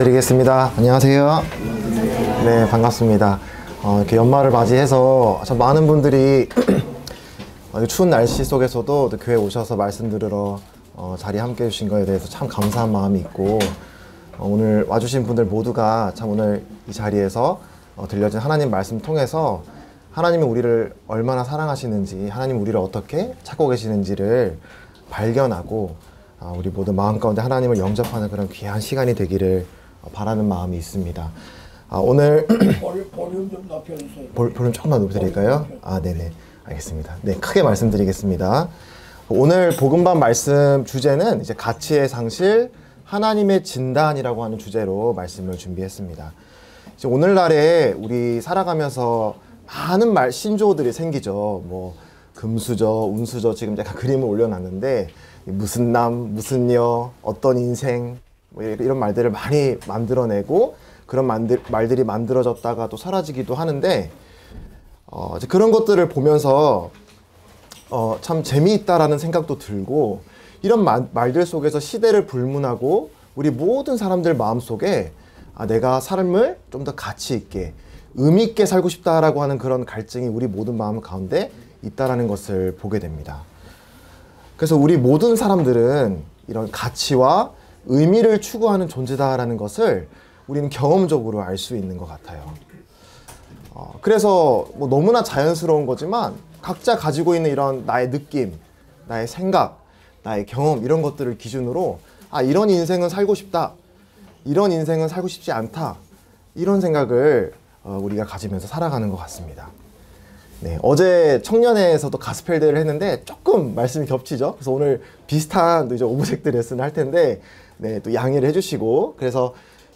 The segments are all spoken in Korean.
드리겠습니다. 안녕하세요. 네, 반갑습니다. 이렇게 연말을 맞이해서 참 많은 분들이 추운 날씨 속에서도 또 교회에 오셔서 말씀 들으러 자리에 함께 해주신 거에 대해서 참 감사한 마음이 있고, 오늘 와주신 분들 모두가 참 오늘 이 자리에서 들려진 하나님 말씀 통해서 하나님이 우리를 얼마나 사랑하시는지, 하나님 우리를 어떻게 찾고 계시는지를 발견하고 우리 모두 마음 가운데 하나님을 영접하는 그런 귀한 시간이 되기를 바라는 마음이 있습니다. 오늘 볼륨 좀 높여주세요. 볼륨 조금만 높여드릴까요? 네네, 알겠습니다. 네, 크게 말씀드리겠습니다. 오늘 복음반 말씀 주제는 이제 가치의 상실, 하나님의 진단이라고 하는 주제로 말씀을 준비했습니다. 이제 오늘날에 우리 살아가면서 많은 신조어들이 생기죠. 뭐 금수저, 운수저, 지금 약간 그림을 올려놨는데 무슨 남, 무슨 여, 어떤 인생, 뭐 이런 말들을 많이 만들어내고 그런 말들이 만들어졌다가 또 사라지기도 하는데, 이제 그런 것들을 보면서 참 재미있다라는 생각도 들고, 이런 말들 속에서 시대를 불문하고 우리 모든 사람들 마음속에 내가 삶을 좀 더 가치 있게, 의미 있게 살고 싶다라고 하는 그런 갈증이 우리 모든 마음 가운데 있다라는 것을 보게 됩니다. 그래서 우리 모든 사람들은 이런 가치와 의미를 추구하는 존재다라는 것을 우리는 경험적으로 알 수 있는 것 같아요. 그래서 뭐 너무나 자연스러운 거지만 각자 가지고 있는 이런 나의 느낌, 나의 생각, 나의 경험, 이런 것들을 기준으로 이런 인생은 살고 싶다, 이런 인생은 살고 싶지 않다, 이런 생각을 우리가 가지면서 살아가는 것 같습니다. 네, 어제 청년회에서도 가스펠 대회를 했는데 조금 말씀이 겹치죠. 그래서 오늘 비슷한 이제 오브젝트 레슨을 할 텐데, 네, 또 양해를 해주시고, 그래서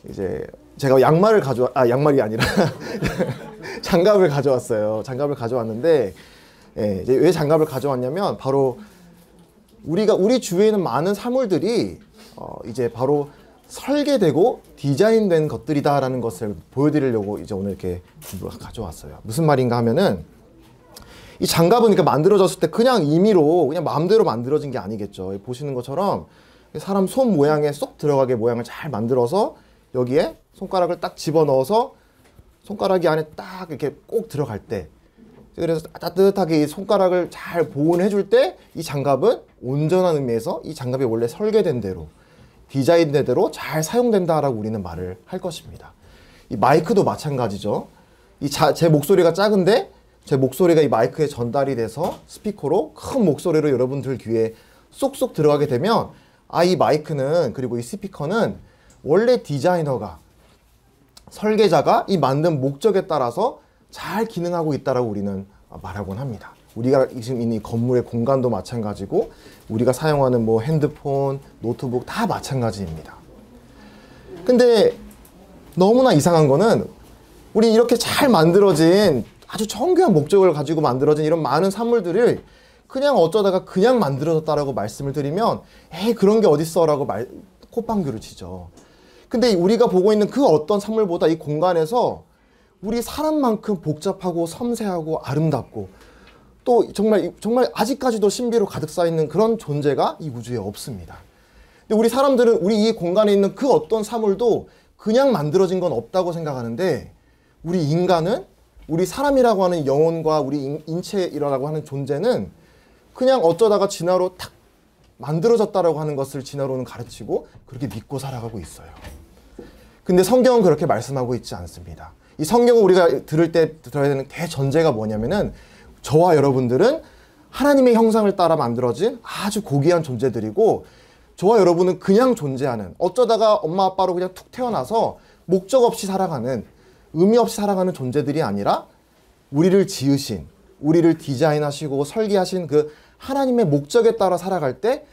이제 제가 양말이 아니라 장갑을 가져왔어요. 장갑을 가져왔는데, 예, 이제 왜 장갑을 가져왔냐면 바로 우리 주위에 있는 많은 사물들이 이제 바로 설계되고 디자인된 것들이다라는 것을 보여드리려고 이제 오늘 이렇게 가져왔어요. 무슨 말인가 하면은, 이 장갑은 그러니까 만들어졌을 때 그냥 임의로 그냥 마음대로 만들어진 게 아니겠죠. 보시는 것처럼 사람 손 모양에 쏙 들어가게 모양을 잘 만들어서 여기에 손가락을 딱 집어넣어서 손가락이 안에 딱 이렇게 꼭 들어갈 때, 그래서 따뜻하게 이 손가락을 잘 보온해 줄 때 이 장갑은 온전한 의미에서 이 장갑이 원래 설계된 대로, 디자인된 대로 잘 사용된다라고 우리는 말을 할 것입니다. 이 마이크도 마찬가지죠. 제 목소리가 작은데 제 목소리가 이 마이크에 전달이 돼서 스피커로 큰 목소리로 여러분들 귀에 쏙쏙 들어가게 되면 이 마이크는, 그리고 이 스피커는 원래 디자이너가, 설계자가 이 만든 목적에 따라서 잘 기능하고 있다라고 우리는 말하곤 합니다. 우리가 지금 있는 이 건물의 공간도 마찬가지고 우리가 사용하는 뭐 핸드폰, 노트북 다 마찬가지입니다. 근데 너무나 이상한 거는, 우리 이렇게 잘 만들어진 아주 정교한 목적을 가지고 만들어진 이런 많은 산물들을 그냥 어쩌다가 그냥 만들어졌다라고 말씀을 드리면 에이 그런 게 어딨어 라고 콧방귀를 치죠. 근데 우리가 보고 있는 그 어떤 산물보다 이 공간에서 우리 사람만큼 복잡하고 섬세하고 아름답고 또 정말 아직까지도 신비로 가득 쌓여있는 그런 존재가 이 우주에 없습니다. 근데 우리 사람들은 우리 이 공간에 있는 그 어떤 사물도 그냥 만들어진 건 없다고 생각하는데, 우리 인간은, 우리 사람이라고 하는 영혼과 우리 인체라고 하는 존재는 그냥 어쩌다가 진화로 탁 만들어졌다라고 하는 것을 진화로는 가르치고 그렇게 믿고 살아가고 있어요. 근데 성경은 그렇게 말씀하고 있지 않습니다. 이 성경을 우리가 들어야 되는 대전제가 뭐냐면은, 저와 여러분들은 하나님의 형상을 따라 만들어진 아주 고귀한 존재들이고, 저와 여러분은 그냥 존재하는, 어쩌다가 엄마 아빠로 그냥 툭 태어나서 목적 없이 살아가는, 의미 없이 살아가는 존재들이 아니라 우리를 지으신, 우리를 디자인하시고 설계하신 그 하나님의 목적에 따라 살아갈 때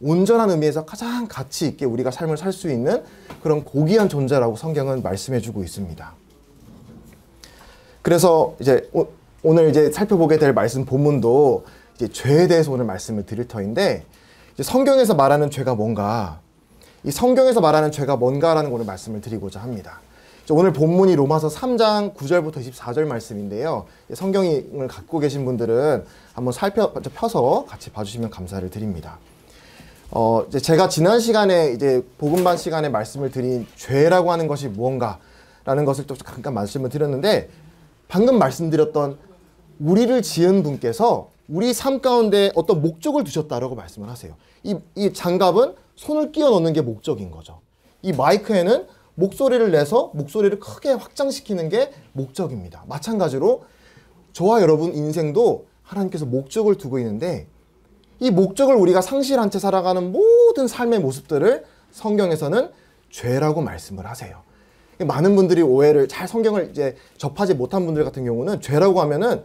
온전한 의미에서 가장 가치 있게 우리가 삶을 살 수 있는 그런 고귀한 존재라고 성경은 말씀해주고 있습니다. 그래서 이제 오늘 이제 살펴보게 될 말씀 본문도 이제 죄에 대해서 오늘 말씀을 드릴 터인데, 이제 성경에서 말하는 죄가 뭔가, 이 성경에서 말하는 죄가 뭔가라는 오늘 말씀을 드리고자 합니다. 오늘 본문이 로마서 3장 9절부터 24절 말씀인데요. 성경을 갖고 계신 분들은 한번 펴서 같이 봐주시면 감사를 드립니다. 이제 제가 지난 시간에 이제 복음반 시간에 말씀을 드린 죄라고 하는 것이 무언가라는 것을 또 잠깐 말씀을 드렸는데, 방금 말씀드렸던 우리를 지은 분께서 우리 삶 가운데 어떤 목적을 두셨다라고 말씀을 하세요. 이 장갑은 손을 끼워 넣는 게 목적인 거죠. 이 마이크에는 목소리를 내서 목소리를 크게 확장시키는 게 목적입니다. 마찬가지로 저와 여러분 인생도 하나님께서 목적을 두고 있는데, 이 목적을 우리가 상실한 채 살아가는 모든 삶의 모습들을 성경에서는 죄라고 말씀을 하세요. 많은 분들이 오해를 잘 성경을 이제 접하지 못한 분들 같은 경우는 죄라고 하면은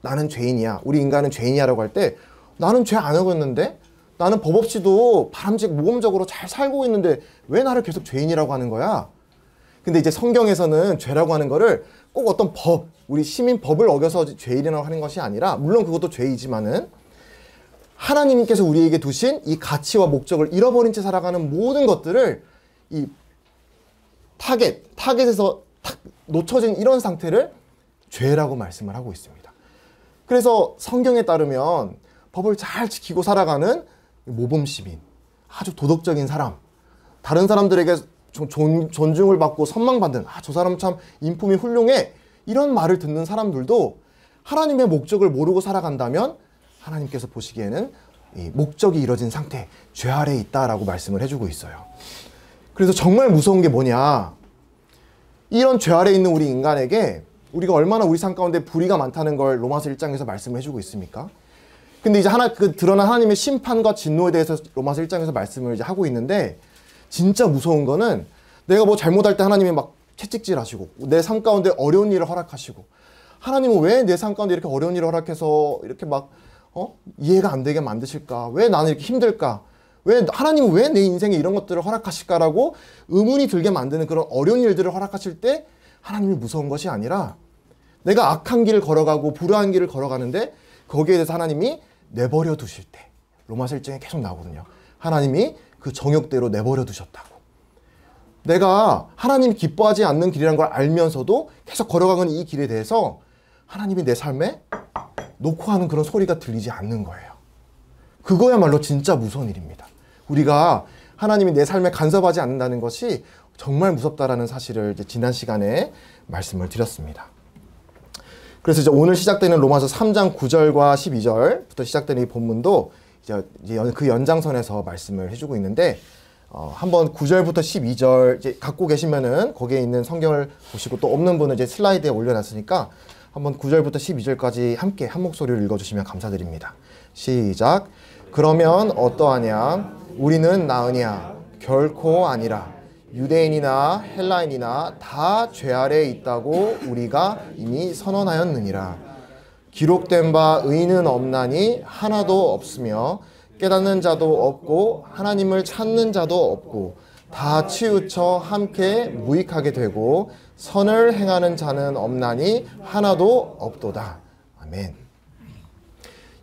나는 죄인이야, 우리 인간은 죄인이야라고 할 때 나는 죄 안 하고 있는데, 나는 법 없이도 바람직 모범적으로 잘 살고 있는데 왜 나를 계속 죄인이라고 하는 거야? 근데 이제 성경에서는 죄라고 하는 거를 꼭 어떤 법, 우리 시민 법을 어겨서 죄인이라고 하는 것이 아니라, 물론 그것도 죄이지만은 하나님께서 우리에게 두신 이 가치와 목적을 잃어버린 채 살아가는 모든 것들을 이 타겟에서 탁 놓쳐진 이런 상태를 죄라고 말씀을 하고 있습니다. 그래서 성경에 따르면 법을 잘 지키고 살아가는 모범 시민, 아주 도덕적인 사람, 다른 사람들에게 존중을 받고 선망받는, 저 사람 참 인품이 훌륭해, 이런 말을 듣는 사람들도 하나님의 목적을 모르고 살아간다면 하나님께서 보시기에는 이 목적이 이뤄진 상태, 죄 아래에 있다라고 말씀을 해주고 있어요. 그래서 정말 무서운 게 뭐냐, 이런 죄 아래에 있는 우리 인간에게 우리가 얼마나 우리 삶 가운데 불의가 많다는 걸 로마서 1장에서 말씀을 해주고 있습니까? 근데 이제 드러난 하나님의 심판과 진노에 대해서 로마서 1장에서 말씀을 이제 하고 있는데, 진짜 무서운 거는 내가 뭐 잘못할 때 하나님이 막 채찍질 하시고 내 삶 가운데 어려운 일을 허락하시고, 하나님은 왜 내 삶 가운데 이렇게 어려운 일을 허락해서 이렇게 막 이해가 안 되게 만드실까? 왜 나는 이렇게 힘들까? 하나님은 왜 내 인생에 이런 것들을 허락하실까라고 의문이 들게 만드는 그런 어려운 일들을 허락하실 때 하나님이 무서운 것이 아니라, 내가 악한 길을 걸어가고 불의한 길을 걸어가는데 거기에 대해서 하나님이 내버려 두실 때, 로마서 1장에 계속 나오거든요. 하나님이 그 정욕대로 내버려 두셨다고. 내가 하나님이 기뻐하지 않는 길이라는 걸 알면서도 계속 걸어가는 이 길에 대해서 하나님이 내 삶에 놓고 하는 그런 소리가 들리지 않는 거예요. 그거야말로 진짜 무서운 일입니다. 우리가 하나님이 내 삶에 간섭하지 않는다는 것이 정말 무섭다라는 사실을 이제 지난 시간에 말씀을 드렸습니다. 그래서 이제 오늘 시작되는 로마서 3장 9절과 12절부터 시작되는 이 본문도 이제 그 연장선에서 말씀을 해주고 있는데, 한번 9절부터 12절 이제 갖고 계시면은 거기에 있는 성경을 보시고, 또 없는 분은 이제 슬라이드에 올려놨으니까 한번 9절부터 12절까지 함께 한 목소리로 읽어주시면 감사드립니다. 시작. 그러면 어떠하냐? 우리는 나으냐? 결코 아니라. 유대인이나 헬라인이나 다 죄 아래에 있다고 우리가 이미 선언하였느니라. 기록된 바 의인은 없나니 하나도 없으며 깨닫는 자도 없고 하나님을 찾는 자도 없고 다 치우쳐 함께 무익하게 되고 선을 행하는 자는 없나니 하나도 없도다. 아멘.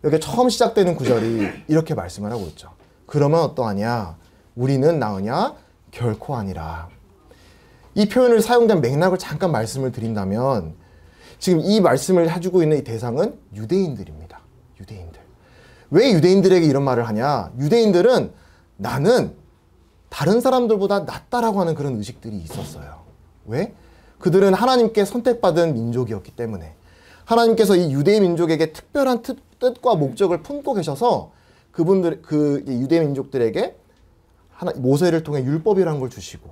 여기 처음 시작되는 구절이 이렇게 말씀을 하고 있죠. 그러면 어떠하냐? 우리는 나으냐? 결코 아니라. 이 표현을 사용된 맥락을 잠깐 말씀을 드린다면, 지금 이 말씀을 해주고 있는 이 대상은 유대인들입니다. 유대인들. 왜 유대인들에게 이런 말을 하냐? 유대인들은 나는 다른 사람들보다 낫다라고 하는 그런 의식들이 있었어요. 왜? 그들은 하나님께 선택받은 민족이었기 때문에, 하나님께서 이 유대 민족에게 특별한 뜻과 목적을 품고 계셔서 그 유대 민족들에게 모세를 통해 율법이라는 걸 주시고,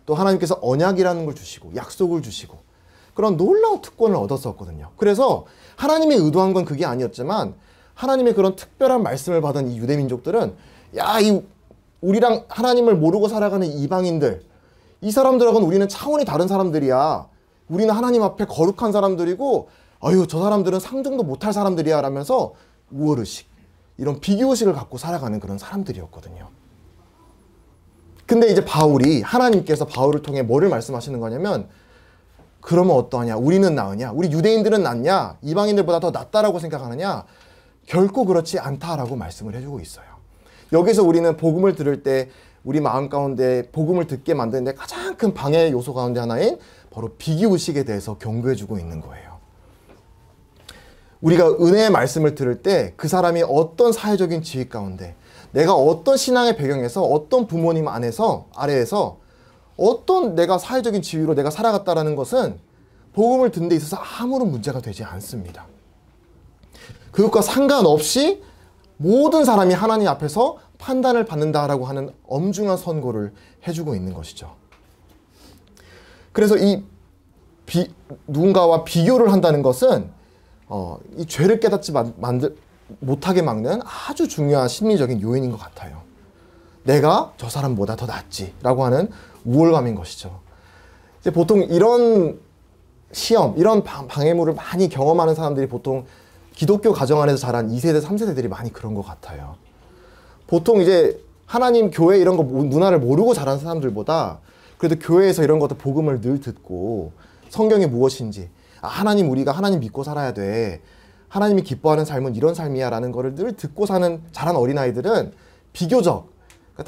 또 하나님께서 언약이라는 걸 주시고 약속을 주시고 그런 놀라운 특권을 얻었었거든요. 그래서 하나님이 의도한 건 그게 아니었지만, 하나님의 그런 특별한 말씀을 받은 이 유대 민족들은, 우리랑 하나님을 모르고 살아가는 이방인들, 이 사람들하고는 우리는 차원이 다른 사람들이야. 우리는 하나님 앞에 거룩한 사람들이고, 저 사람들은 상종도 못할 사람들이야 라면서 우월의식, 이런 비교의식을 갖고 살아가는 그런 사람들이었거든요. 근데 이제 하나님께서 바울을 통해 뭐를 말씀하시는 거냐면, 그러면 어떠하냐? 우리는 나으냐? 우리 유대인들은 낫냐? 이방인들보다 더 낫다라고 생각하느냐? 결코 그렇지 않다라고 말씀을 해주고 있어요. 여기서 우리는 복음을 들을 때 우리 마음 가운데 복음을 듣게 만드는데 가장 큰 방해 요소 가운데 하나인 바로 비교의식에 대해서 경고해주고 있는 거예요. 우리가 은혜의 말씀을 들을 때 그 사람이 어떤 사회적인 지위 가운데, 내가 어떤 신앙의 배경에서 어떤 부모님 아래에서 어떤 내가 사회적인 지위로 내가 살아갔다라는 것은 복음을 듣는 데 있어서 아무런 문제가 되지 않습니다. 그것과 상관없이 모든 사람이 하나님 앞에서 판단을 받는다라고 하는 엄중한 선고를 해주고 있는 것이죠. 그래서 이 누군가와 비교를 한다는 것은 이 죄를 깨닫지 못하게 막는 아주 중요한 심리적인 요인인 것 같아요. 내가 저 사람보다 더 낫지라고 하는 우월감인 것이죠. 이제 보통 이런 시험, 이런 방해물을 많이 경험하는 사람들이 보통 기독교 가정 안에서 자란 2세대, 3세대들이 많이 그런 것 같아요. 보통 이제 하나님, 교회 이런 거 문화를 모르고 자란 사람들보다 그래도 교회에서 이런 것도 복음을 늘 듣고 성경이 무엇인지, 하나님, 우리가 하나님 믿고 살아야 돼, 하나님이 기뻐하는 삶은 이런 삶이야 라는 거를 늘 듣고 자란 어린아이들은 비교적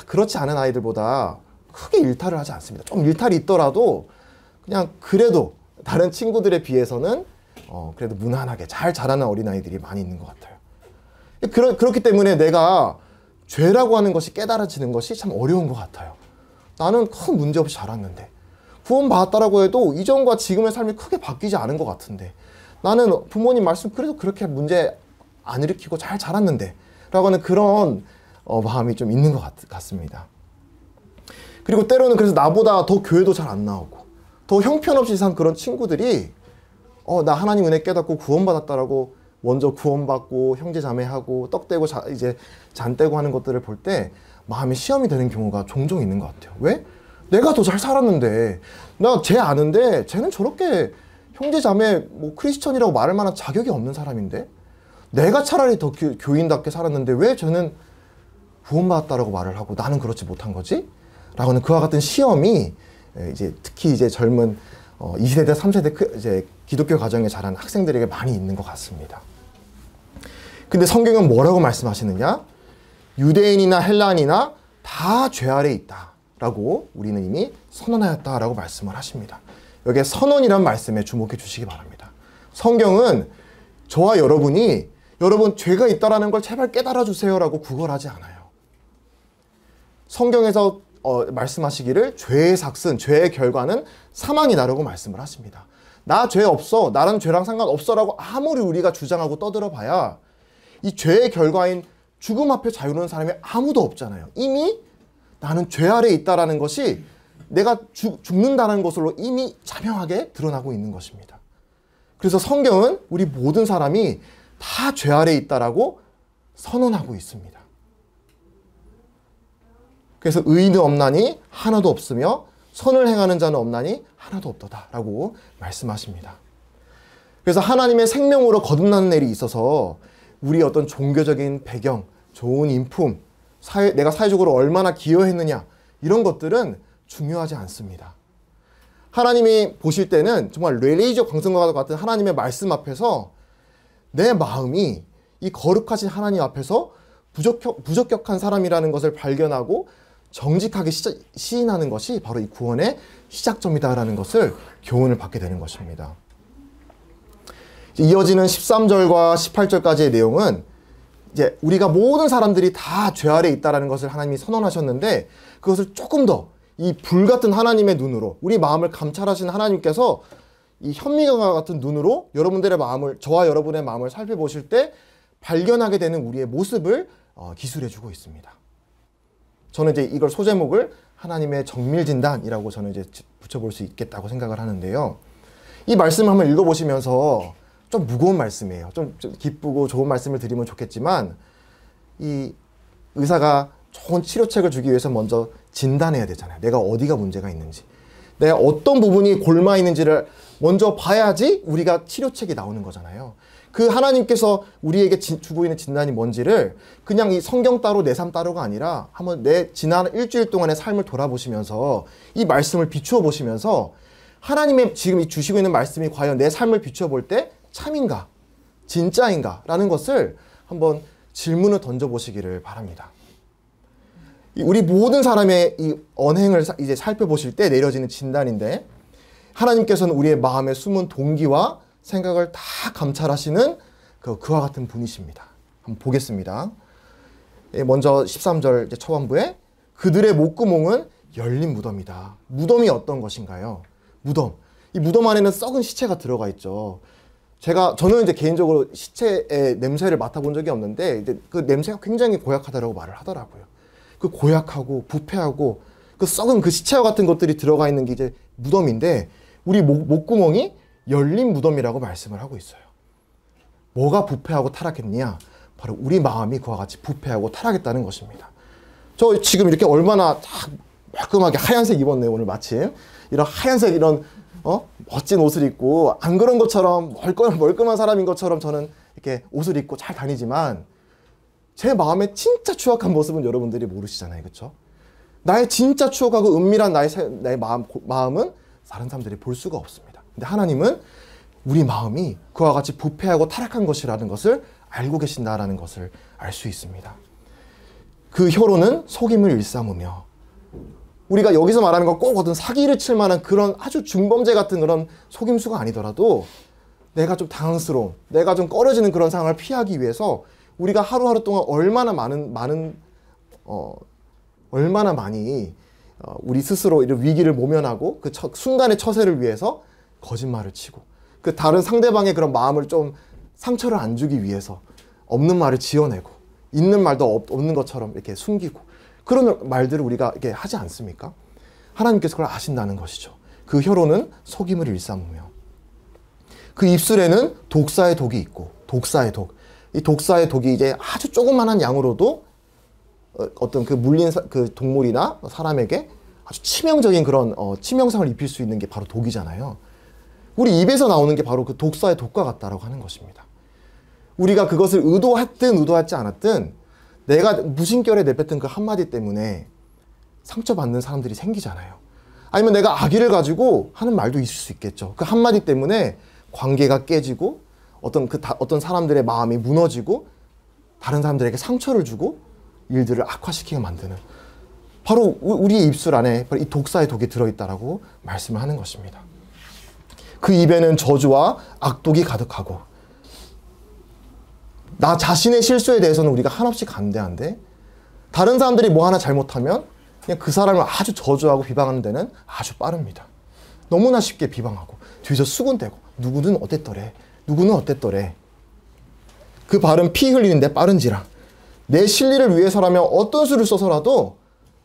그렇지 않은 아이들보다 크게 일탈을 하지 않습니다. 좀 일탈이 있더라도 그냥 그래도 다른 친구들에 비해서는 그래도 무난하게 잘 자라는 어린아이들이 많이 있는 것 같아요. 그렇기 때문에 내가 죄라고 하는 것이 깨달아지는 것이 참 어려운 것 같아요. 나는 큰 문제 없이 자랐는데, 구원받았다라고 해도 이전과 지금의 삶이 크게 바뀌지 않은 것 같은데, 나는 부모님 말씀 그래도 그렇게 문제 안 일으키고 잘 자랐는데 라고 하는 그런 마음이 좀 있는 것 같습니다. 그리고 때로는 그래서 나보다 더 교회도 잘 안 나오고 더 형편없이 산 그런 친구들이 나 하나님 은혜 깨닫고 구원받았다라고 먼저 구원받고 형제자매하고 떡대고 이제 잔대고 하는 것들을 볼 때 마음이 시험이 되는 경우가 종종 있는 것 같아요. 왜? 내가 더 잘 살았는데, 나 쟤 아는데 쟤는 저렇게 형제자매 뭐 크리스천이라고 말할 만한 자격이 없는 사람인데, 내가 차라리 더 교인답게 살았는데 왜 쟤는 구원받았다라고 말을 하고 나는 그렇지 못한 거지? 라고 하는 그와 같은 시험이 이제 특히 이제 젊은 2세대, 3세대 이제 기독교 가정에 자란 학생들에게 많이 있는 것 같습니다. 근데 성경은 뭐라고 말씀하시느냐? 유대인이나 헬라인이나 다 죄 아래에 있다 라고 우리는 이미 선언하였다라고 말씀을 하십니다. 여기에 선언이란 말씀에 주목해 주시기 바랍니다. 성경은 저와 여러분이 여러분 죄가 있다라는 걸 제발 깨달아 주세요라고 구걸하지 않아요. 성경에서 말씀하시기를 죄의 삭슨, 죄의 결과는 사망이다라고 말씀을 하십니다. 나 죄 없어, 나랑 죄랑 상관없어라고 아무리 우리가 주장하고 떠들어 봐야 이 죄의 결과인 죽음 앞에 자유로운 사람이 아무도 없잖아요. 이미 나는 죄 아래에 있다라는 것이 내가 죽는다는 것으로 이미 자명하게 드러나고 있는 것입니다. 그래서 성경은 우리 모든 사람이 다 죄 아래에 있다라고 선언하고 있습니다. 그래서 의인은 없나니 하나도 없으며 선을 행하는 자는 없나니 하나도 없도다라고 말씀하십니다. 그래서 하나님의 생명으로 거듭나는 일이 있어서 우리 어떤 종교적인 배경, 좋은 인품, 내가 사회적으로 얼마나 기여했느냐 이런 것들은 중요하지 않습니다. 하나님이 보실 때는 정말 레이저 광선과 같은 하나님의 말씀 앞에서 내 마음이 이 거룩하신 하나님 앞에서 부적격한 사람이라는 것을 발견하고 정직하게 시인하는 것이 바로 이 구원의 시작점이다라는 것을 교훈을 받게 되는 것입니다. 이어지는 13절과 18절까지의 내용은 이제 우리가 모든 사람들이 다 죄 아래에 있다라는 것을 하나님이 선언하셨는데, 그것을 조금 더 이 불같은 하나님의 눈으로, 우리 마음을 감찰하시는 하나님께서 이 현미경과 같은 눈으로 여러분들의 마음을, 저와 여러분의 마음을 살펴보실 때 발견하게 되는 우리의 모습을 기술해주고 있습니다. 저는 이제 이걸 소제목을 하나님의 정밀진단이라고 저는 이제 붙여볼 수 있겠다고 생각을 하는데요. 이 말씀을 한번 읽어보시면서 좀 무거운 말씀이에요. 좀 기쁘고 좋은 말씀을 드리면 좋겠지만, 이 의사가 좋은 치료책을 주기 위해서 먼저 진단해야 되잖아요. 내가 어디가 문제가 있는지, 내가 어떤 부분이 골마 있는지를 먼저 봐야지 우리가 치료책이 나오는 거잖아요. 그 하나님께서 우리에게 주고 있는 진단이 뭔지를 그냥 이 성경 따로 내 삶 따로가 아니라 한번 내 지난 일주일 동안의 삶을 돌아보시면서 이 말씀을 비추어 보시면서 하나님의 지금 이 주시고 있는 말씀이 과연 내 삶을 비추어 볼 때 참인가, 진짜인가 라는 것을 한번 질문을 던져보시기를 바랍니다. 우리 모든 사람의 이 언행을 이제 살펴보실 때 내려지는 진단인데, 하나님께서는 우리의 마음의 숨은 동기와 생각을 다 감찰하시는 그와 같은 분이십니다. 한번 보겠습니다. 먼저 13절 이제 초반부에 그들의 목구멍은 열린 무덤이다. 무덤이 어떤 것인가요? 무덤. 이 무덤 안에는 썩은 시체가 들어가 있죠. 저는 이제 개인적으로 시체의 냄새를 맡아본 적이 없는데 이제 그 냄새가 굉장히 고약하다라고 말을 하더라고요. 그 고약하고 부패하고 그 썩은 그 시체와 같은 것들이 들어가 있는 게 이제 무덤인데 우리 목구멍이 열린 무덤이라고 말씀을 하고 있어요. 뭐가 부패하고 타락했냐? 바로 우리 마음이 그와 같이 부패하고 타락했다는 것입니다. 저 지금 이렇게 얼마나 깔끔하게 하얀색 입었네요. 오늘 마침 이런 하얀색 이런 멋진 옷을 입고 안 그런 것처럼 멀끔한 사람인 것처럼 저는 이렇게 옷을 입고 잘 다니지만 제 마음의 진짜 추악한 모습은 여러분들이 모르시잖아요. 그렇죠? 나의 진짜 추억하고 은밀한 나의 마음은 다른 사람들이 볼 수가 없습니다. 근데 하나님은 우리 마음이 그와 같이 부패하고 타락한 것이라는 것을 알고 계신다라는 것을 알 수 있습니다. 그 혀로는 속임을 일삼으며 우리가 여기서 말하는 건 꼭 어떤 사기를 칠 만한 그런 아주 중범죄 같은 그런 속임수가 아니더라도 내가 좀 당황스러운, 내가 좀 꺼려지는 그런 상황을 피하기 위해서 우리가 하루하루 동안 얼마나 많이 우리 스스로 이런 위기를 모면하고 그 순간의 처세를 위해서 거짓말을 치고 그 다른 상대방의 그런 마음을 좀 상처를 안 주기 위해서 없는 말을 지어내고 있는 말도 없는 것처럼 이렇게 숨기고 그런 말들을 우리가 이렇게 하지 않습니까? 하나님께서 그걸 아신다는 것이죠. 그 혀로는 속임을 일삼으며 그 입술에는 독사의 독이 있고 독사의 독. 이 독사의 독이 이제 아주 조그만한 양으로도 어떤 그 물린 그 동물이나 사람에게 아주 치명적인 그런 치명상을 입힐 수 있는 게 바로 독이잖아요. 우리 입에서 나오는 게 바로 그 독사의 독과 같다라고 하는 것입니다. 우리가 그것을 의도했든 의도하지 않았든 내가 무심결에 내뱉은 그 한마디 때문에 상처받는 사람들이 생기잖아요. 아니면 내가 악의를 가지고 하는 말도 있을 수 있겠죠. 그 한마디 때문에 관계가 깨지고 어떤 사람들의 마음이 무너지고 다른 사람들에게 상처를 주고 일들을 악화시키게 만드는 바로 우리의 입술 안에 바로 이 독사의 독이 들어있다라고 말씀을 하는 것입니다. 그 입에는 저주와 악독이 가득하고 나 자신의 실수에 대해서는 우리가 한없이 간대한데 다른 사람들이 뭐 하나 잘못하면 그냥 그 사람을 아주 저주하고 비방하는 데는 아주 빠릅니다. 너무나 쉽게 비방하고 뒤에서 수군대고 누구는 어땠더래 누구는 어땠더래 그 발은 피 흘리는데 빠른지라 내 실리를 위해서라면 어떤 수를 써서라도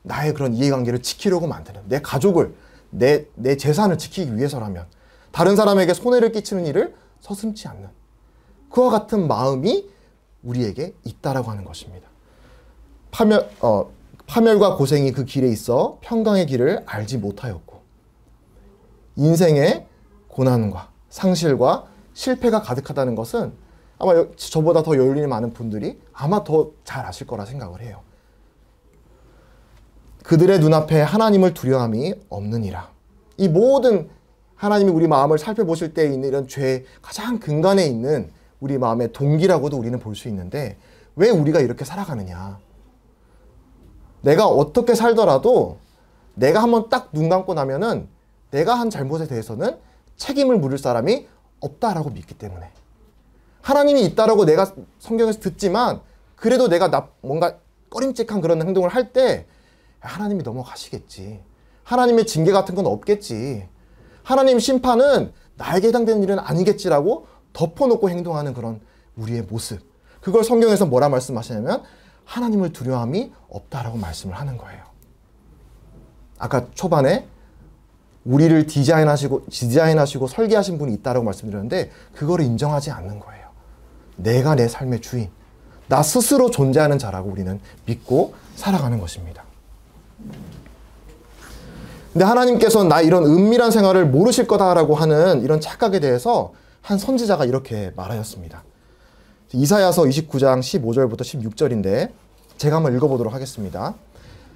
나의 그런 이해관계를 지키려고 만드는 내 가족을 내 재산을 지키기 위해서라면 다른 사람에게 손해를 끼치는 일을 서슴지 않는 그와 같은 마음이 우리에게 있다라고 하는 것입니다. 파멸과 고생이 그 길에 있어 평강의 길을 알지 못하였고 인생의 고난과 상실과 실패가 가득하다는 것은 아마 저보다 더 연륜이 많은 분들이 아마 더 잘 아실 거라 생각을 해요. 그들의 눈앞에 하나님을 두려움이 없느니라. 이 모든 하나님이 우리 마음을 살펴보실 때 있는 이런 죄의 가장 근간에 있는 우리 마음의 동기라고도 우리는 볼 수 있는데 왜 우리가 이렇게 살아가느냐. 내가 어떻게 살더라도 내가 한번 딱 눈 감고 나면은 내가 한 잘못에 대해서는 책임을 물을 사람이 없다라고 믿기 때문에 하나님이 있다라고 내가 성경에서 듣지만 그래도 내가 뭔가 꺼림칙한 그런 행동을 할 때 하나님이 넘어가시겠지. 하나님의 징계 같은 건 없겠지. 하나님 심판은 나에게 해당되는 일은 아니겠지라고 덮어놓고 행동하는 그런 우리의 모습. 그걸 성경에서 뭐라 말씀하시냐면 하나님을 두려움이 없다라고 말씀을 하는 거예요. 아까 초반에 우리를 디자인하시고 설계하신 분이 있다라고 말씀드렸는데 그거를 인정하지 않는 거예요. 내가 내 삶의 주인, 나 스스로 존재하는 자라고 우리는 믿고 살아가는 것입니다. 근데 하나님께서는 나 이런 은밀한 생활을 모르실 거다라고 하는 이런 착각에 대해서 한 선지자가 이렇게 말하였습니다. 이사야서 29장 15절부터 16절인데 제가 한번 읽어보도록 하겠습니다.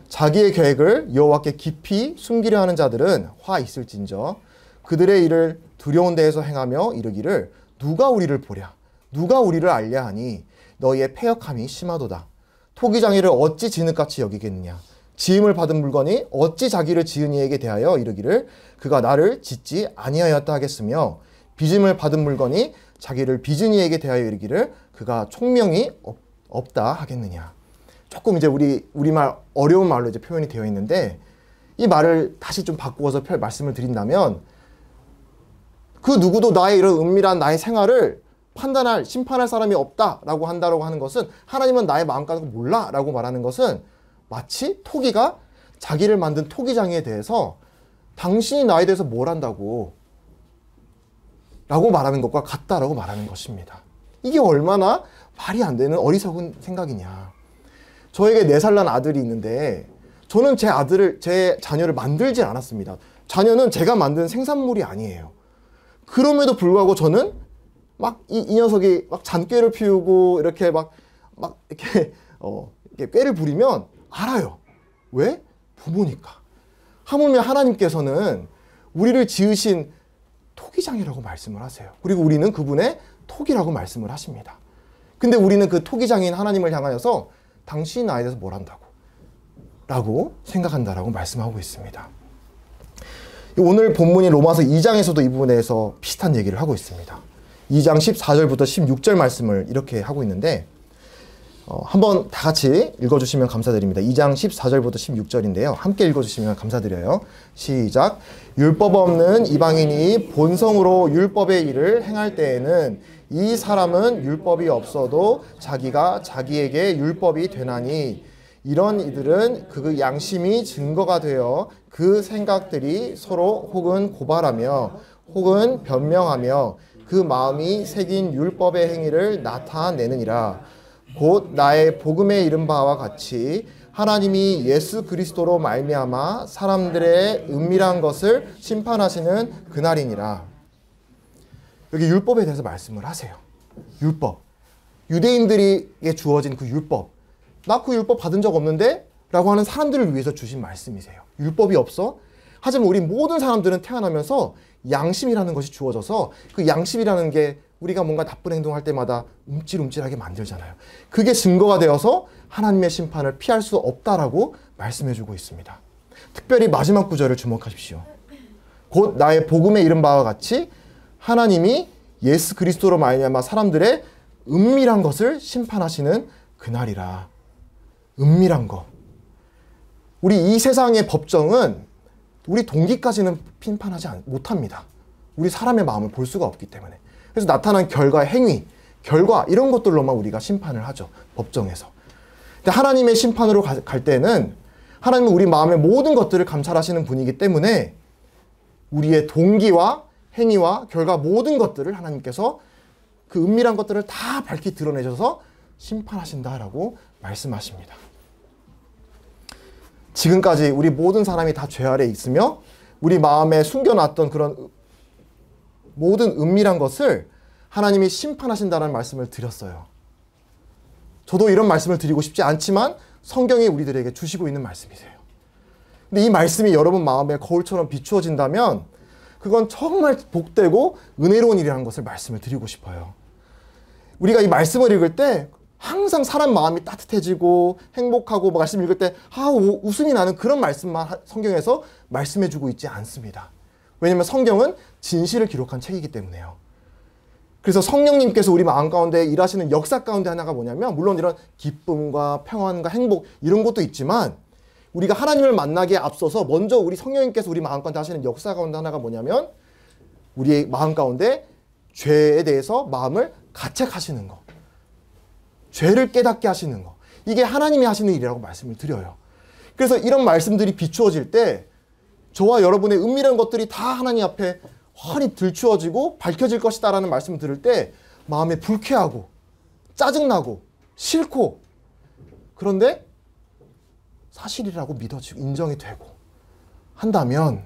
자기의 계획을 여호와께 깊이 숨기려 하는 자들은 화 있을진저 그들의 일을 두려운 데에서 행하며 이르기를 누가 우리를 보랴 누가 우리를 알랴 하니 너희의 패역함이 심하도다. 토기장이를 어찌 진흙같이 여기겠느냐 지음을 받은 물건이 어찌 자기를 지은 이에게 대하여 이르기를 그가 나를 짓지 아니하였다 하겠으며 빚음을 받은 물건이 자기를 빚은 이에게 대하여 이르기를 그가 총명이 없다 하겠느냐. 조금 이제 우리말 어려운 말로 이제 표현이 되어 있는데, 이 말을 다시 좀 바꾸어서 말씀을 드린다면, 그 누구도 나의 이런 은밀한 나의 생활을 판단할, 심판할 사람이 없다라고 한다고 하는 것은, 하나님은 나의 마음가짐을 몰라라고 말하는 것은 마치 토기가 자기를 만든 토기장이에 대해서 당신이 나에 대해서 뭘 한다고 라고 말하는 것과 같다라고 말하는 것입니다. 이게 얼마나 말이 안 되는 어리석은 생각이냐. 저에게 4살 난 아들이 있는데, 저는 제 자녀를 만들지 않았습니다. 자녀는 제가 만든 생산물이 아니에요. 그럼에도 불구하고 저는 막 이 녀석이 막 잔꾀를 피우고 이렇게 막 이렇게 이렇게 꾀를 부리면 알아요. 왜? 부모니까. 하물며 하나님께서는 우리를 지으신 토기장이라고 말씀을 하세요. 그리고 우리는 그분의 토기라고 말씀을 하십니다. 근데 우리는 그 토기장인 하나님을 향하여서 당신이 나에 대해서 뭘 한다고? 라고 생각한다라고 말씀하고 있습니다. 오늘 본문인 로마서 2장에서도 이 부분에 대해서 비슷한 얘기를 하고 있습니다. 2장 14절부터 16절 말씀을 이렇게 하고 있는데, 한번 다 같이 읽어주시면 감사드립니다. 2장 14절부터 16절인데요. 함께 읽어주시면 감사드려요. 시작. 율법 없는 이방인이 본성으로 율법의 일을 행할 때에는 이 사람은 율법이 없어도 자기가 자기에게 율법이 되나니, 이런 이들은 그 양심이 증거가 되어 그 생각들이 서로 혹은 고발하며 혹은 변명하며 그 마음이 새긴 율법의 행위를 나타내느니라. 곧 나의 복음에 이른 바와 같이 하나님이 예수 그리스도로 말미암아 사람들의 은밀한 것을 심판하시는 그날이니라. 여기 율법에 대해서 말씀을 하세요. 율법. 유대인들에게 주어진 그 율법. 나 그 율법 받은 적 없는데? 라고 하는 사람들을 위해서 주신 말씀이세요. 율법이 없어? 하지만 우리 모든 사람들은 태어나면서 양심이라는 것이 주어져서, 그 양심이라는 게 우리가 뭔가 나쁜 행동할 때마다 움찔움찔하게 만들잖아요. 그게 증거가 되어서 하나님의 심판을 피할 수 없다라고 말씀해주고 있습니다. 특별히 마지막 구절을 주목하십시오. 곧 나의 복음에 이른 바와 같이 하나님이 예수 그리스도로 말미암아 사람들의 은밀한 것을 심판하시는 그날이라. 은밀한 것. 우리 이 세상의 법정은 우리 동기까지는 심판하지 못합니다. 우리 사람의 마음을 볼 수가 없기 때문에. 그래서 나타난 결과, 행위, 결과 이런 것들로만 우리가 심판을 하죠. 법정에서. 근데 하나님의 심판으로 갈 때는 하나님은 우리 마음의 모든 것들을 감찰하시는 분이기 때문에 우리의 동기와 행위와 결과 모든 것들을 하나님께서 그 은밀한 것들을 다 밝히 드러내셔서 심판하신다라고 말씀하십니다. 지금까지 우리 모든 사람이 다 죄 아래 있으며 우리 마음에 숨겨놨던 그런 모든 은밀한 것을 하나님이 심판하신다는 말씀을 드렸어요. 저도 이런 말씀을 드리고 싶지 않지만 성경이 우리들에게 주시고 있는 말씀이세요. 근데 이 말씀이 여러분 마음에 거울처럼 비추어진다면 그건 정말 복되고 은혜로운 일이라는 것을 말씀을 드리고 싶어요. 우리가 이 말씀을 읽을 때 항상 사람 마음이 따뜻해지고 행복하고 말씀 읽을 때 웃음이 나는 그런 말씀만 성경에서 말씀해주고 있지 않습니다. 왜냐하면 성경은 진실을 기록한 책이기 때문에요. 그래서 성령님께서 우리 마음 가운데 일하시는 역사 가운데 하나가 뭐냐면, 물론 이런 기쁨과 평안과 행복 이런 것도 있지만 우리가 하나님을 만나기에 앞서서 먼저 우리 성령님께서 우리 마음 가운데 하시는 역사 가운데 하나가 뭐냐면, 우리의 마음 가운데 죄에 대해서 마음을 가책하시는 것, 죄를 깨닫게 하시는 것, 이게 하나님이 하시는 일이라고 말씀을 드려요. 그래서 이런 말씀들이 비추어질 때 저와 여러분의 은밀한 것들이 다 하나님 앞에 환히 들추어지고 밝혀질 것이다 라는 말씀을 들을 때 마음에 불쾌하고 짜증나고 싫고, 그런데 사실이라고 믿어지고 인정이 되고 한다면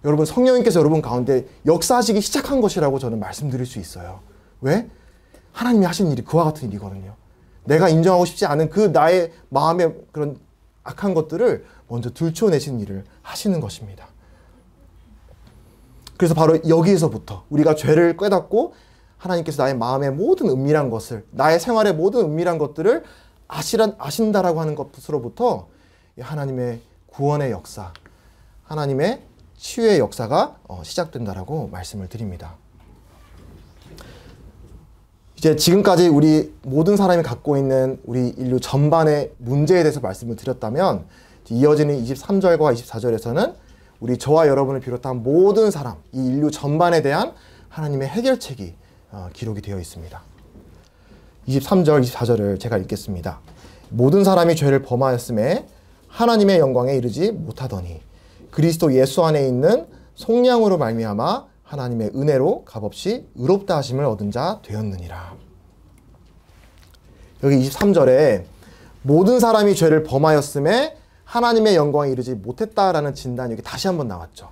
여러분, 성령님께서 여러분 가운데 역사하시기 시작한 것이라고 저는 말씀드릴 수 있어요. 왜? 하나님이 하신 일이 그와 같은 일이거든요. 내가 인정하고 싶지 않은 그 나의 마음의 그런 악한 것들을 먼저 들춰내시는 일을 하시는 것입니다. 그래서 바로 여기에서부터 우리가 죄를 깨닫고 하나님께서 나의 마음의 모든 은밀한 것을, 나의 생활의 모든 은밀한 것들을 아신다라고 하는 것으로부터 하나님의 구원의 역사, 하나님의 치유의 역사가 시작된다라고 말씀을 드립니다. 이제 지금까지 우리 모든 사람이 갖고 있는 우리 인류 전반의 문제에 대해서 말씀을 드렸다면, 이어지는 23절과 24절에서는 우리 저와 여러분을 비롯한 모든 사람, 이 인류 전반에 대한 하나님의 해결책이 기록이 되어 있습니다. 23절, 24절을 제가 읽겠습니다. 모든 사람이 죄를 범하였음에 하나님의 영광에 이르지 못하더니 그리스도 예수 안에 있는 속량으로 말미암아 하나님의 은혜로 값없이 의롭다 하심을 얻은 자 되었느니라. 여기 23절에 모든 사람이 죄를 범하였음에 하나님의 영광에 이르지 못했다라는 진단이 여기 다시 한번 나왔죠.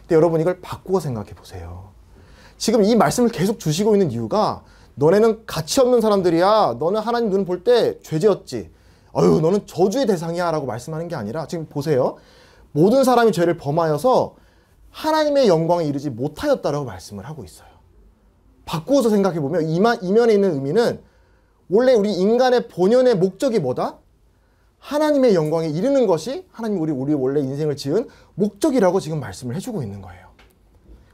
근데 여러분 이걸 바꾸어 생각해 보세요. 지금 이 말씀을 계속 주시고 있는 이유가 너네는 가치 없는 사람들이야. 너는 하나님 눈 볼 때 죄지었지. 어휴, 너는 저주의 대상이야 라고 말씀하는 게 아니라 지금 보세요. 모든 사람이 죄를 범하여서 하나님의 영광에 이르지 못하였다라고 말씀을 하고 있어요. 바꾸어서 생각해 보면 이면에 있는 의미는 원래 우리 인간의 본연의 목적이 뭐다? 하나님의 영광에 이르는 것이 하나님 우리 원래 인생을 지은 목적이라고 지금 말씀을 해주고 있는 거예요.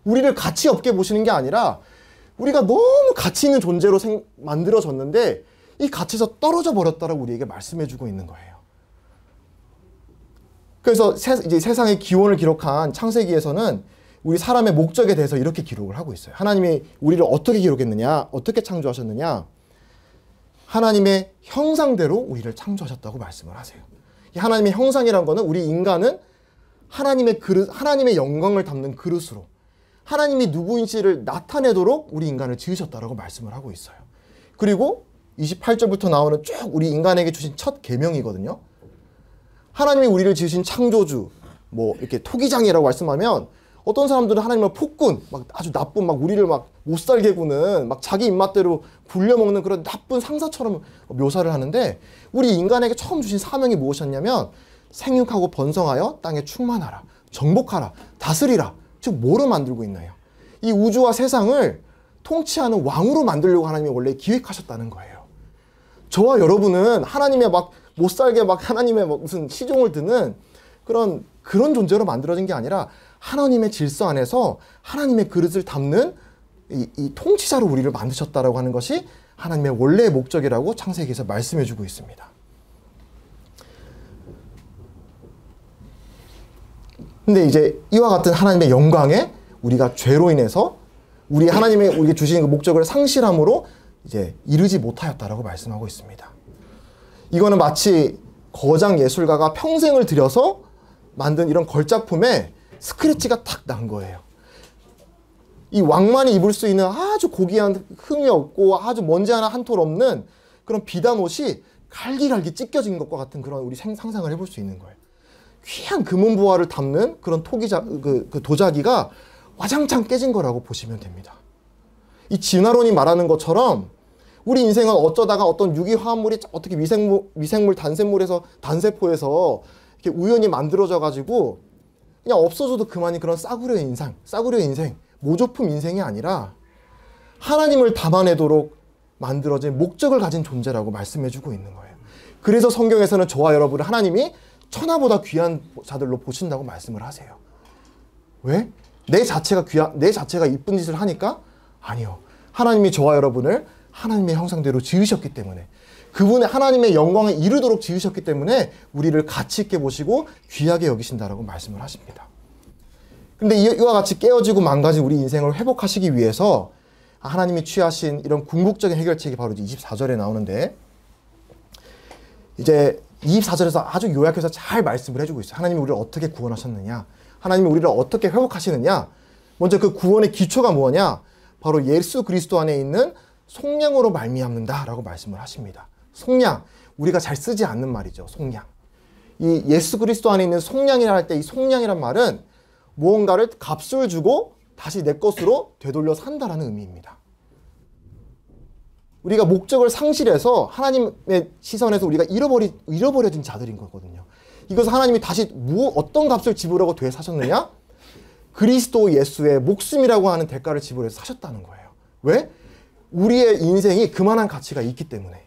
우리를 가치 없게 보시는 게 아니라 우리가 너무 가치 있는 존재로 만들어졌는데 이 가치에서 떨어져 버렸다라고 우리에게 말씀해주고 있는 거예요. 그래서 이제 세상의 기원을 기록한 창세기에서는 우리 사람의 목적에 대해서 이렇게 기록을 하고 있어요. 하나님이 우리를 어떻게 기록했느냐, 어떻게 창조하셨느냐, 하나님의 형상대로 우리를 창조하셨다고 말씀을 하세요. 이 하나님의 형상이란 거는 우리 인간은 하나님의 그릇, 하나님의 영광을 담는 그릇으로 하나님이 누구인지를 나타내도록 우리 인간을 지으셨다라고 말씀을 하고 있어요. 그리고 28절부터 나오는 쭉 우리 인간에게 주신 첫 계명이거든요. 하나님이 우리를 지으신 창조주, 뭐 이렇게 토기장이라고 말씀하면 어떤 사람들은 하나님을 폭군, 막 아주 나쁜, 막 우리를 막 못 살게 구는, 막 자기 입맛대로 굴려먹는 그런 나쁜 상사처럼 묘사를 하는데, 우리 인간에게 처음 주신 사명이 무엇이었냐면 생육하고 번성하여 땅에 충만하라, 정복하라, 다스리라. 즉 뭐로 만들고 있나요? 이 우주와 세상을 통치하는 왕으로 만들려고 하나님이 원래 기획하셨다는 거예요. 저와 여러분은 하나님의 막 못 살게 막 하나님의 막 무슨 시종을 드는 그런 존재로 만들어진 게 아니라 하나님의 질서 안에서 하나님의 그릇을 담는 이 통치자로 우리를 만드셨다라고 하는 것이 하나님의 원래의 목적이라고 창세기에서 말씀해주고 있습니다. 근데 이제 이와 같은 하나님의 영광에 우리가 죄로 인해서 우리 하나님의 우리에게 주신 그 목적을 상실함으로 이제 이르지 못하였다라고 말씀하고 있습니다. 이거는 마치 거장 예술가가 평생을 들여서 만든 이런 걸작품에 스크래치가 탁 난 거예요. 이 왕만이 입을 수 있는 아주 고귀한 흠이 없고 아주 먼지 하나 한 톨 없는 그런 비단 옷이 갈기갈기 찢겨진 것과 같은 그런 우리 상상을 해볼 수 있는 거예요. 귀한 금은보화를 담는 그런 그 도자기가 와장창 깨진 거라고 보시면 됩니다. 이 진화론이 말하는 것처럼 우리 인생은 어쩌다가 어떤 유기화합물이 어떻게 미생물 단세포에서 이렇게 우연히 만들어져 가지고 그냥 없어져도 그만이 그런 싸구려 인생, 모조품 인생이 아니라 하나님을 담아내도록 만들어진 목적을 가진 존재라고 말씀해주고 있는 거예요. 그래서 성경에서는 저와 여러분을 하나님이 천하보다 귀한 자들로 보신다고 말씀을 하세요. 왜? 내 자체가 이쁜 짓을 하니까? 아니요. 하나님이 저와 여러분을 하나님의 형상대로 지으셨기 때문에, 그분의 하나님의 영광에 이르도록 지으셨기 때문에 우리를 가치 있게 보시고 귀하게 여기신다라고 말씀을 하십니다. 근데 이와 같이 깨어지고 망가진 우리 인생을 회복하시기 위해서 하나님이 취하신 이런 궁극적인 해결책이 바로 24절에 나오는데, 이제 24절에서 아주 요약해서 잘 말씀을 해주고 있어요. 하나님이 우리를 어떻게 구원하셨느냐, 하나님이 우리를 어떻게 회복하시느냐. 먼저 그 구원의 기초가 뭐냐, 바로 예수 그리스도 안에 있는 속량으로 말미암는다라고 말씀을 하십니다. 속량, 우리가 잘 쓰지 않는 말이죠. 속량. 이 예수 그리스도 안에 있는 속량이라 할 때 이 속량이란 말은 무언가를 값을 주고 다시 내 것으로 되돌려 산다라는 의미입니다. 우리가 목적을 상실해서 하나님의 시선에서 우리가 잃어버려진 자들인 거거든요. 이것을 하나님이 다시 어떤 값을 지불하고 되사셨느냐? 그리스도 예수의 목숨이라고 하는 대가를 지불해서 사셨다는 거예요. 왜? 우리의 인생이 그만한 가치가 있기 때문에.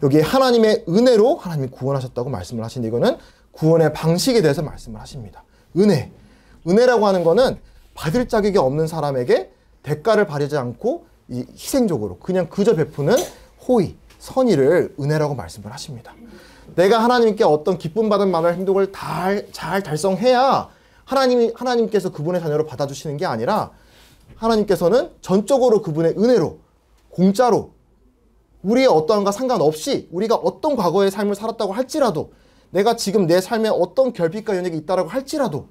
여기에 하나님의 은혜로 하나님이 구원하셨다고 말씀을 하시는데, 이거는 구원의 방식에 대해서 말씀을 하십니다. 은혜라고 하는 거는 받을 자격이 없는 사람에게 대가를 바라지 않고 이 희생적으로 그냥 그저 베푸는 호의, 선의를 은혜라고 말씀을 하십니다. 내가 하나님께 어떤 기쁨 받은 마음의 행동을 잘 달성해야 하나님께서 그분의 자녀로 받아주시는 게 아니라 하나님께서는 전적으로 그분의 은혜로 공짜로 우리의 어떠함과 상관없이 우리가 어떤 과거의 삶을 살았다고 할지라도 내가 지금 내 삶에 어떤 결핍과 연약이 있다고 할지라도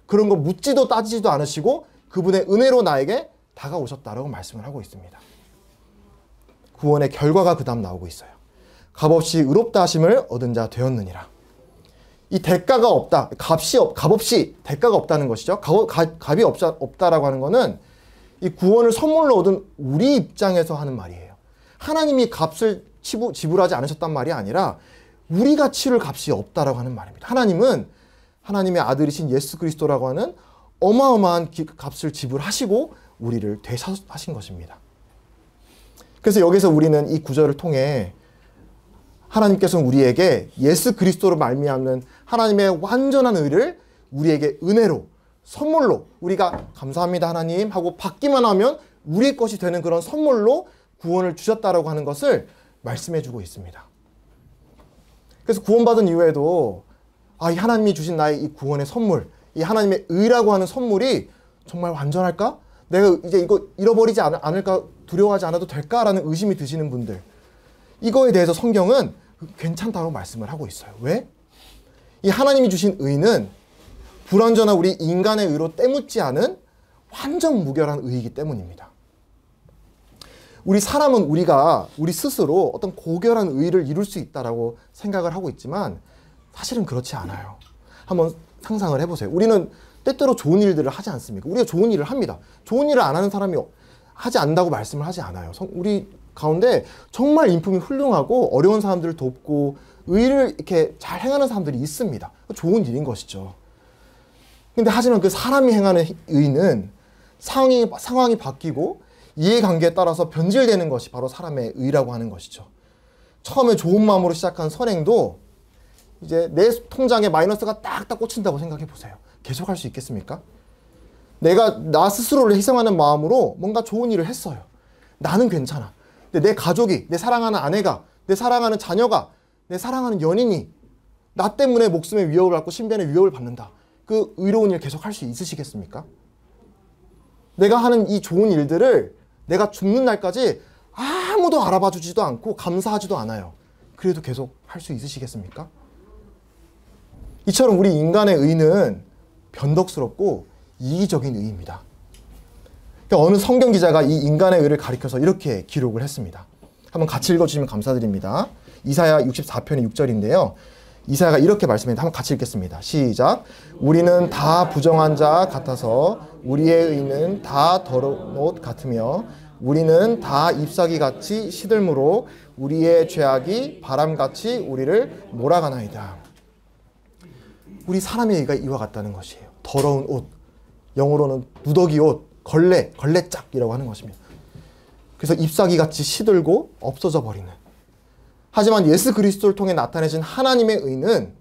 그런 거 묻지도 따지지도 않으시고 그분의 은혜로 나에게 다가오셨다라고 말씀을 하고 있습니다. 구원의 결과가 그 다음 나오고 있어요. 값없이 의롭다 하심을 얻은 자 되었느니라. 이 대가가 없다, 값없이 대가가 없다는 것이죠. 값이 없다라고 하는 것은 이 구원을 선물로 얻은 우리 입장에서 하는 말이에요. 하나님이 값을 지불하지 않으셨단 말이 아니라 우리가 치를 값이 없다라고 하는 말입니다. 하나님은 하나님의 아들이신 예수 그리스도라고 하는 어마어마한 값을 지불하시고 우리를 되사하신 것입니다. 그래서 여기서 우리는 이 구절을 통해 하나님께서는 우리에게 예수 그리스도로 말미암는 하나님의 완전한 의를 우리에게 은혜로 선물로 우리가 감사합니다 하나님 하고 받기만 하면 우리의 것이 되는 그런 선물로 구원을 주셨다라고 하는 것을 말씀해 주고 있습니다. 그래서 구원받은 이후에도 이 하나님이 주신 나의 이 구원의 선물, 이 하나님의 의라고 하는 선물이 정말 완전할까? 내가 이제 이거 잃어버리지 않을까? 두려워하지 않아도 될까라는 의심이 드시는 분들, 이거에 대해서 성경은 괜찮다고 말씀을 하고 있어요. 왜? 이 하나님이 주신 의는 불완전한 우리 인간의 의로 때묻지 않은 완전 무결한 의이기 때문입니다. 우리 사람은 우리 스스로 어떤 고결한 의를 이룰 수 있다라고 생각을 하고 있지만 사실은 그렇지 않아요. 한번 상상을 해보세요. 우리는 때때로 좋은 일들을 하지 않습니까? 우리가 좋은 일을 합니다. 좋은 일을 안 하는 사람이 하지 않는다고 말씀을 하지 않아요. 우리 가운데 정말 인품이 훌륭하고 어려운 사람들을 돕고 의를 이렇게 잘 행하는 사람들이 있습니다. 좋은 일인 것이죠. 근데 하지만 그 사람이 행하는 의는 상황이 바뀌고 이해관계에 따라서 변질되는 것이 바로 사람의 의라고 하는 것이죠. 처음에 좋은 마음으로 시작한 선행도 이제 내 통장에 마이너스가 딱딱 꽂힌다고 생각해 보세요. 계속 할 수 있겠습니까? 내가 나 스스로를 희생하는 마음으로 뭔가 좋은 일을 했어요. 나는 괜찮아. 근데 내 가족이, 내 사랑하는 아내가, 내 사랑하는 자녀가, 내 사랑하는 연인이 나 때문에 목숨의 위협을 받고 신변의 위협을 받는다. 그 의로운 일 계속 할 수 있으시겠습니까? 내가 하는 이 좋은 일들을 내가 죽는 날까지 아무도 알아봐 주지도 않고 감사하지도 않아요. 그래도 계속 할 수 있으시겠습니까? 이처럼 우리 인간의 의는 변덕스럽고 이기적인 의입니다. 그러니까 어느 성경 기자가 이 인간의 의를 가리켜서 이렇게 기록을 했습니다. 한번 같이 읽어주시면 감사드립니다. 이사야 64편의 6절인데요. 이사야가 이렇게 말씀했는데 한번 같이 읽겠습니다. 시작. 우리는 다 부정한 자 같아서 우리의 의는 다 더러운 옷 같으며 우리는 다 잎사귀같이 시들므로 우리의 죄악이 바람같이 우리를 몰아가나이다. 우리 사람의 의가 이와 같다는 것이에요. 더러운 옷, 영어로는 누더기 옷, 걸레짝이라고 하는 것입니다. 그래서 잎사귀같이 시들고 없어져 버리는. 하지만 예수 그리스도를 통해 나타내신 하나님의 의는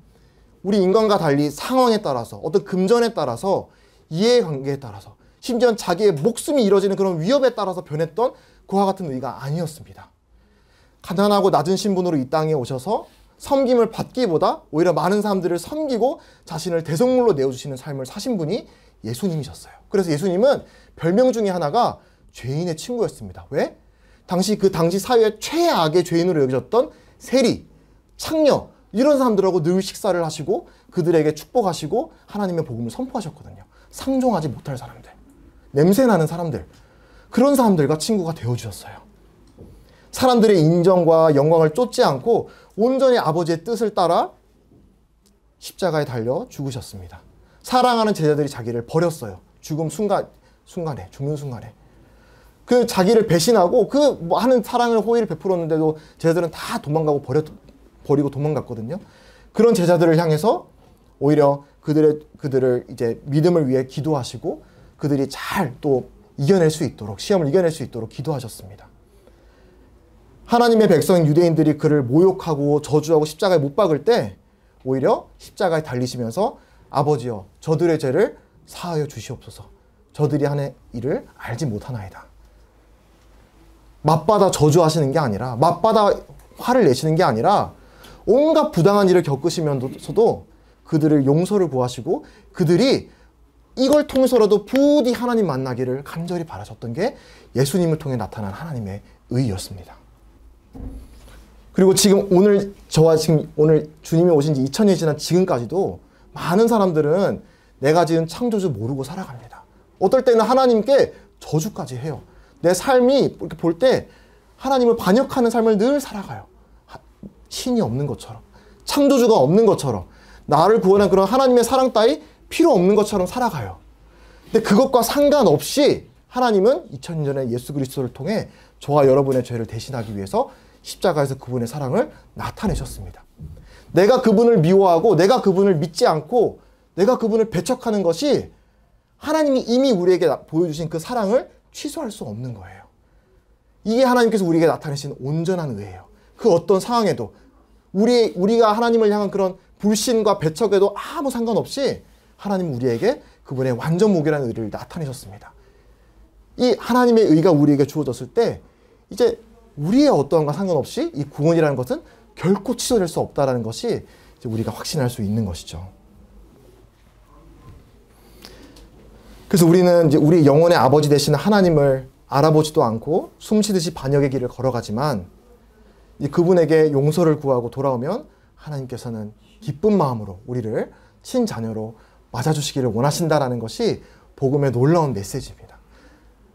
우리 인간과 달리 상황에 따라서 어떤 금전에 따라서 이해관계에 따라서 심지어 자기의 목숨이 잃어지는 그런 위협에 따라서 변했던 그와 같은 의가 아니었습니다. 가난하고 낮은 신분으로 이 땅에 오셔서 섬김을 받기보다 오히려 많은 사람들을 섬기고 자신을 대성물로 내어주시는 삶을 사신 분이 예수님이셨어요. 그래서 예수님은 별명 중에 하나가 죄인의 친구였습니다. 왜? 당시 사회의 최악의 죄인으로 여겨졌던 세리, 창녀 이런 사람들하고 늘 식사를 하시고 그들에게 축복하시고 하나님의 복음을 선포하셨거든요. 상종하지 못할 사람들, 냄새나는 사람들, 그런 사람들과 친구가 되어주셨어요. 사람들의 인정과 영광을 쫓지 않고 온전히 아버지의 뜻을 따라 십자가에 달려 죽으셨습니다. 사랑하는 제자들이 자기를 버렸어요. 죽는 순간에 그 자기를 배신하고 하는 사랑을 호의를 베풀었는데도 제자들은 다 도망가고 버리고 도망갔거든요. 그런 제자들을 향해서 오히려 그들을 이제 믿음을 위해 기도하시고 그들이 잘 또 이겨낼 수 있도록 시험을 이겨낼 수 있도록 기도하셨습니다. 하나님의 백성인 유대인들이 그를 모욕하고 저주하고 십자가에 못 박을 때 오히려 십자가에 달리시면서 아버지여 저들의 죄를 사하여 주시옵소서. 저들이 하는 일을 알지 못하나이다. 맞받아 저주하시는 게 아니라, 맞받아 화를 내시는 게 아니라 온갖 부당한 일을 겪으시면서도 그들을 용서를 구하시고 그들이 이걸 통해서라도 부디 하나님 만나기를 간절히 바라셨던 게 예수님을 통해 나타난 하나님의 의였습니다. 그리고 지금 오늘 저와 지금 오늘 주님이 오신 지 2000년이 지난 지금까지도 많은 사람들은 내가 지은 창조주 모르고 살아갑니다. 어떨 때는 하나님께 저주까지 해요. 내 삶이 이렇게 볼 때 하나님을 반역하는 삶을 늘 살아가요. 신이 없는 것처럼, 창조주가 없는 것처럼, 나를 구원한 그런 하나님의 사랑 따위 필요 없는 것처럼 살아가요. 근데 그것과 상관없이 하나님은 2000년 전에 예수 그리스도를 통해 저와 여러분의 죄를 대신하기 위해서 십자가에서 그분의 사랑을 나타내셨습니다. 내가 그분을 미워하고 내가 그분을 믿지 않고 내가 그분을 배척하는 것이 하나님이 이미 우리에게 보여주신 그 사랑을 취소할 수 없는 거예요. 이게 하나님께서 우리에게 나타내신 온전한 의예요. 그 어떤 상황에도 우리가 하나님을 향한 그런 불신과 배척에도 아무 상관없이 하나님은 우리에게 그분의 완전 무결한 의를 나타내셨습니다. 이 하나님의 의가 우리에게 주어졌을 때 이제 우리의 어떠함과 상관없이 이 구원이라는 것은 결코 취소될 수 없다는 것이 이제 우리가 확신할 수 있는 것이죠. 그래서 우리는 이제 우리 영혼의 아버지 되시는 하나님을 알아보지도 않고 숨쉬듯이 반역의 길을 걸어가지만 그분에게 용서를 구하고 돌아오면 하나님께서는 기쁜 마음으로 우리를 친자녀로 맞아주시기를 원하신다라는 것이 복음의 놀라운 메시지입니다.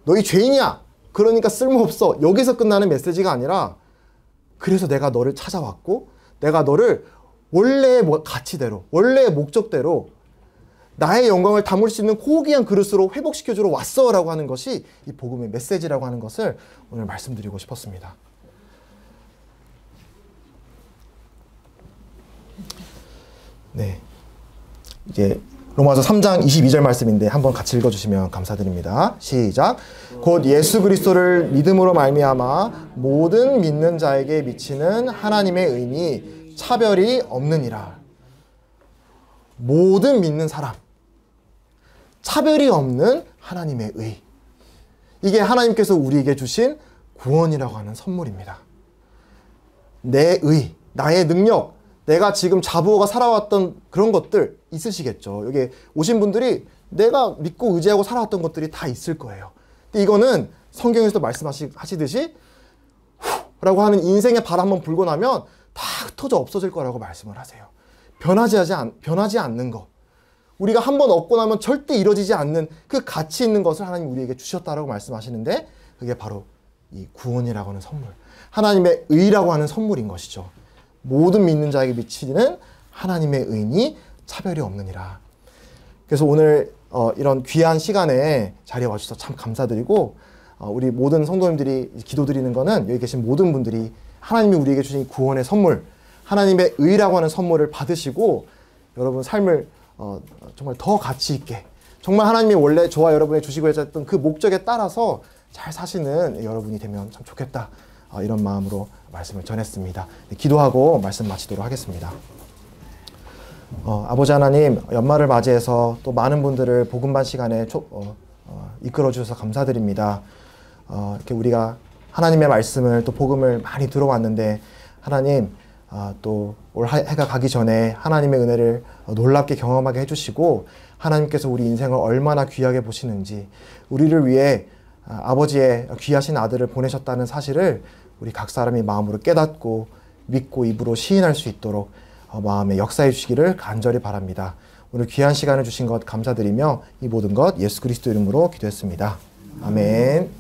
너희 죄인이야. 그러니까 쓸모없어. 여기서 끝나는 메시지가 아니라 그래서 내가 너를 찾아왔고 내가 너를 원래의 가치대로 원래의 목적대로 나의 영광을 담을 수 있는 고귀한 그릇으로 회복시켜주러 왔어라고 하는 것이 이 복음의 메시지라고 하는 것을 오늘 말씀드리고 싶었습니다. 네, 이제 로마서 3장 22절 말씀인데 한번 같이 읽어주시면 감사드립니다. 시작. 곧 예수 그리스도를 믿음으로 말미암아 모든 믿는 자에게 미치는 하나님의 의니 차별이 없느니라. 모든 믿는 사람, 차별이 없는 하나님의 의. 이게 하나님께서 우리에게 주신 구원이라고 하는 선물입니다. 내 의, 나의 능력, 내가 지금 자부어가 살아왔던 그런 것들 있으시겠죠. 여기 오신 분들이 내가 믿고 의지하고 살아왔던 것들이 다 있을 거예요. 근데 이거는 성경에서도 말씀하시듯이 라고 하는 인생의 발 한번 불고 나면 다 흩어져 없어질 거라고 말씀을 하세요. 변하지 않는 것. 우리가 한번 얻고 나면 절대 이루어지지 않는 그 가치 있는 것을 하나님 우리에게 주셨다라고 말씀하시는데 그게 바로 이 구원이라고 하는 선물. 하나님의 의라고 하는 선물인 것이죠. 모든 믿는 자에게 미치는 하나님의 의니 차별이 없느니라. 그래서 오늘 이런 귀한 시간에 자리에 와주셔서 참 감사드리고 우리 모든 성도님들이 기도드리는 거는 여기 계신 모든 분들이 하나님이 우리에게 주신 구원의 선물, 하나님의 의라고 하는 선물을 받으시고 여러분 삶을 정말 더 가치 있게 정말 하나님이 원래 저와 여러분의 주시고 했던 그 목적에 따라서 잘 사시는 여러분이 되면 참 좋겠다. 이런 마음으로 말씀을 전했습니다. 기도하고 말씀 마치도록 하겠습니다. 아버지 하나님, 연말을 맞이해서 또 많은 분들을 복음반 시간에 이끌어 주셔서 감사드립니다. 이렇게 우리가 하나님의 말씀을 또 복음을 많이 들어왔는데 하나님 또 올 해가 가기 전에 하나님의 은혜를 놀랍게 경험하게 해주시고 하나님께서 우리 인생을 얼마나 귀하게 보시는지 우리를 위해 아버지의 귀하신 아들을 보내셨다는 사실을 우리 각 사람이 마음으로 깨닫고 믿고 입으로 시인할 수 있도록 마음에 역사해 주시기를 간절히 바랍니다. 오늘 귀한 시간을 주신 것 감사드리며 이 모든 것 예수 그리스도 이름으로 기도했습니다. 아멘.